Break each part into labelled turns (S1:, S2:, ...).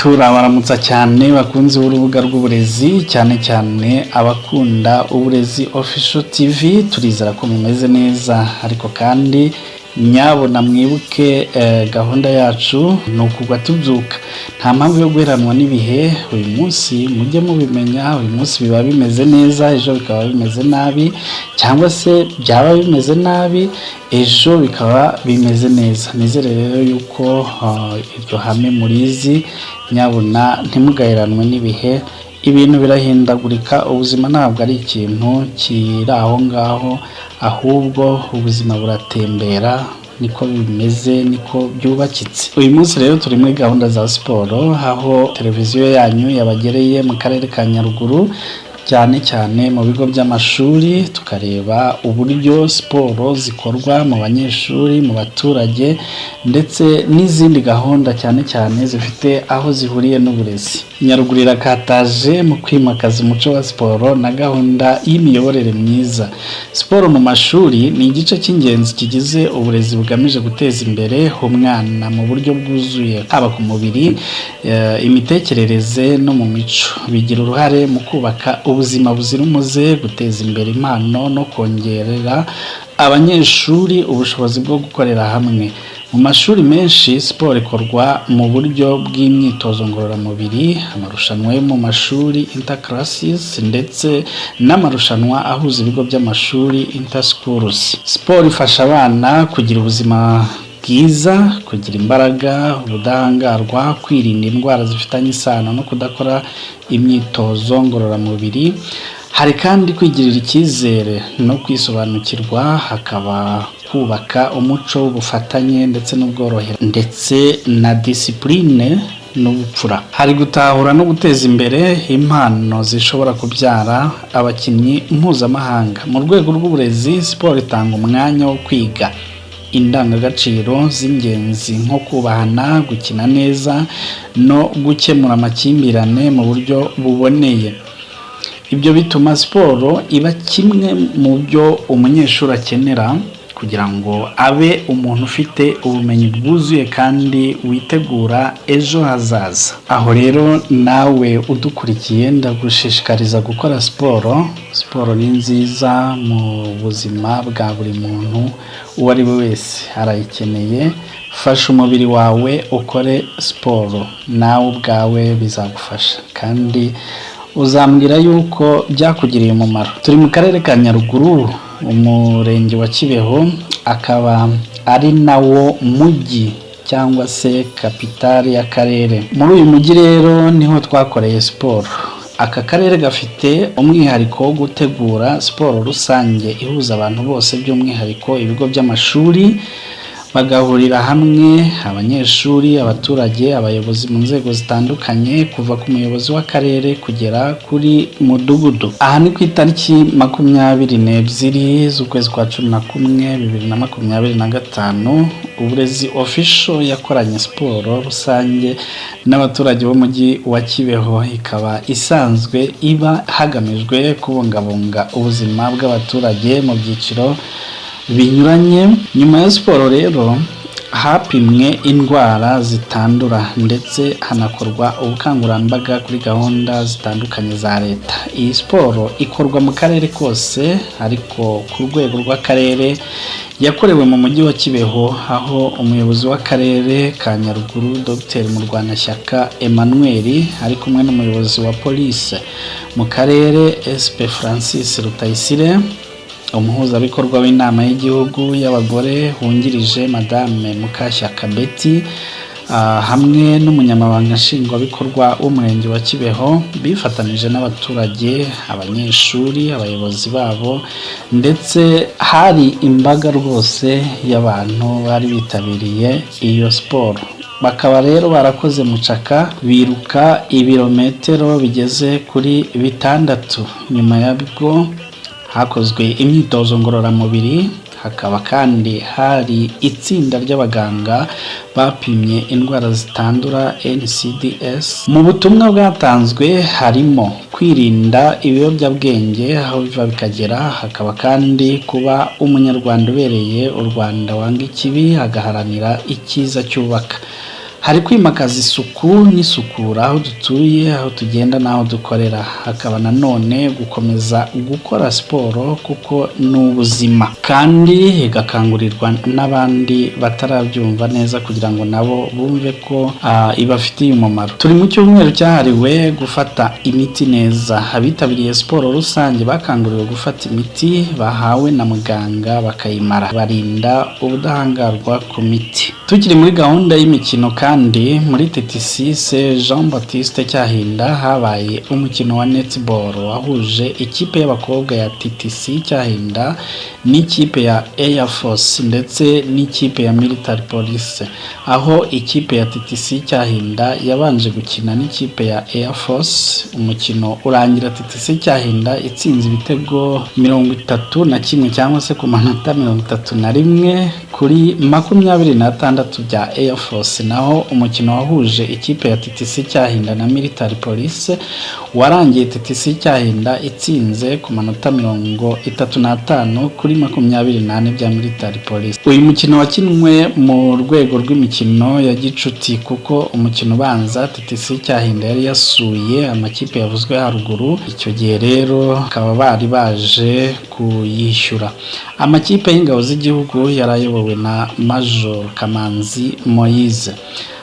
S1: turabaramutsa cyane bakunze urubuga rw'uburezi cyane cyane abakunda uburezi official TV. Turizera ko mumeze neza, ariko kandi nyabona mwibuke gahunda yacu ni ukugwa tubyuka. Nta mpamvu yo guheranwa n'ibihe. Uyu munsi mujye mubimenya, uyu munsi biba bimeze neza, ejo bikaba bimeze nabi, cyangwa se byaba bimeze nabi ejo bikaba bimeze neza. Nizere rero yuko iryo hame murizi, nyabona ntimugaheranwe n'ibihe. Ibintu birahindagurika, ubuzima ntabwo ari ikintu kiri aho ngaho, ahubwo ubuzima buratembera, niko bimeze, niko byubakitse. Uyu munsi rero turi muri gahunda za siporo, aho televiziyo yanyu yabagereye mu karere ka Nyaruguru, cyane cyane mu bigo by'amashuri, tukareba uburyo siporo zikorwa mu banyeshuri, mu baturage, ndetse n'izindi gahunda cyane cyane zifite aho zihuriye n'uburezi. Nyaruguru irakataje mu kwimakaza umuco wa siporo na gahunda y'imiyoborere myiza. Siporo mu mashuri ni igice cy'ingenzi kigize uburezi bugamije guteza imbere umwana mu buryo bwuzuye, haba ku mubiri, imitekerereze no mu mico. Bigira uruhare mu kubaka ubuzima buzira umuze, guteza imbere impano no kongerera abanyeshuri ubushobozi bwo gukorera hamwe. Mu mashuri menshi siporo ikorwa mu buryo bw'imyitozo ngororamubiri, amarushanwa yo mu mashuri interclasses, ndetse n'amarushanwa ahuza ibigo by'amashuri interschools. Siporo ifasha abana kugira ubuzima bwiza, kugira imbaraga, ubudahangarwa, kwirinda indwara zifitanye isano no kudakora imyitozo ngororamubiri. Hari kandi kwigirira icyizere no kwisobanukirwa, hakaba kubaka umuco w'ubufatanye ndetse n'ubworohere, ndetse na discipline n'ubupfura. Hari gutahura no guteza imbere impano zishobora kubyara abakinnyi mpuzamahanga. Mu rwego rw'uburezi, siporo itanga umwanya wo kwiga indangagaciro z'ingenzi nko kubahana, gukina neza no gukemura amakimbirane mu buryo buboneye. Ibyo bituma siporo iba kimwe mu byo umunyeshuri akenera kugira ngo abe umuntu ufite ubumenyi bwuzuye kandi witegura ejo hazaza. Aho rero nawe udukurikiye ndagushishikariza gukora siporo. Siporo ni nziza mu buzima bwa buri muntu uwo ari we wese arayikeneye. Fasha umubiri wawe ukore siporo, nawe ubwawe bizagufasha kandi uzambwira yuko byakugiriye umumaro. Turi mu karere ka Nyaruguru, umurenge wa Kibeho, akaba ari nawo mujyi cyangwa se kapitali y'akarere. Muri uyu mujyi rero niho twakoreye siporo. Aka karere gafite umwihariko wo gutegura siporo rusange ihuza abantu bose, by'umwihariko ibigo by'amashuri, bagahurira hamwe abanyeshuri, abaturage, abayobozi mu nzego zitandukanye, kuva ku muyobozi w'akarere kugera kuri mudugudu. Aha ni ku itariki 22 z'ukwezi kwa 11 2025, uburezi official yakoranye siporo rusange n'abaturage b'umujyi wa Kibeho. Ikaba isanzwe iba hagamijwe kubungabunga ubuzima bw'abaturage mu byiciro binyuranye. Nyuma ya siporo rero hapimwe indwara zitandura, ndetse hanakorwa ubukangurambaga kuri gahunda zitandukanye za leta. Iyi siporo ikorwa mu karere kose, ariko ku rwego rw'akarere yakorewe mu mujyi wa Kibeho, aho umuyobozi w'akarere ka Nyaruguru Dr Murwanashyaka Emmanuel ari kumwe n'umuyobozi wa polisi mu karere SP Francis Rutayisire, umuhuzabikorwa w'inama y'igihugu y'abagore wungirije Madame Mukashyaka Betty, hamwe n'umunyamabanga nshingwabikorwa w'umurenge wa Kibeho, bifatanije n'abaturage, abanyeshuri, abayobozi babo, ndetse hari imbaga rwose y'abantu bari bitabiriye iyo siporo. Bakaba rero barakoze mucaka, biruka ibirometero bigeze kuri 6. Nyuma yabwo hakozwe imyitozo ngororamubiri. Hakaba kandi hari itsinda ry'abaganga bapimye indwara zitandura NCDs. Mu butumwa bwatanzwe harimo kwirinda ibiyobyabwenge aho biva bikagera, hakaba kandi kuba umunyarwanda ubereye u Rwanda wanga ikibi, agaharanira icyiza cyubaka. hari kwimakaza isuku n'isukura aho dutuye, aho tugenda n'aho dukorera, hakaba nanone gukomeza gukora siporo kuko ni ubuzima, kandi igakangurirwa n'abandi batarabyumva neza kugira ngo nabo bumve ko ibafitiye umumaro. Turi mu cyumweru cyahariwe gufata imiti neza. Abitabiriye siporo rusange bakanguriwe gufata imiti bahawe na muganga bakayimara, barinda ubudahangarwa ku miti. Tukiri muri gahunda y'imikino kandi muri TTC Jean Baptiste Cyahinda habaye umukino wa netball wahuje ikipe y'abakobwa ya TTC Cyahinda n'ikipe ya Air Force ndetse n'ikipe ya Military Police, aho ikipe ya TTC Cyahinda yabanje gukina n'ikipe ya Air Force. Umukino urangira TTC Cyahinda itsinze ibitego 31 cyangwa se ku manota 31 kuri 26 bya Air Force, naho umukino wahuje ikipe ya TTC Cyahinda na Military Police warangiye TTC Cyahinda itsinze ku manota 35 kuri 28 bya Military Police. Uyu mukino wakinwe mu rwego rw'imikino ya gicuti kuko umukino ubanza TTC Cyahinda yari yasuye amakipe yavuzwe haruguru, icyo gihe rero akaba bari baje kuyishyura. Amakipe y'ingabo z'igihugu yarayobowe na Major Kamanzi Moise.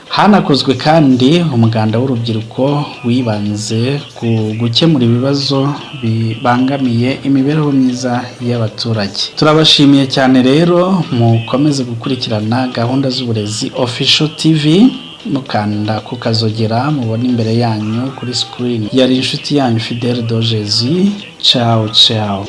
S1: Hanakozwe kandi umuganda w'urubyiruko wibanze ku gukemura ibibazo bibangamiye imibereho myiza y'abaturage. Turabashimiye cyane rero, mukomeze gukurikirana gahunda z'uburezi Official TV, mukanda kukazogera mubona imbere yanyu kuri screen. Yari inshuti yanyu Fidèle de Jésus. Ciao ciao.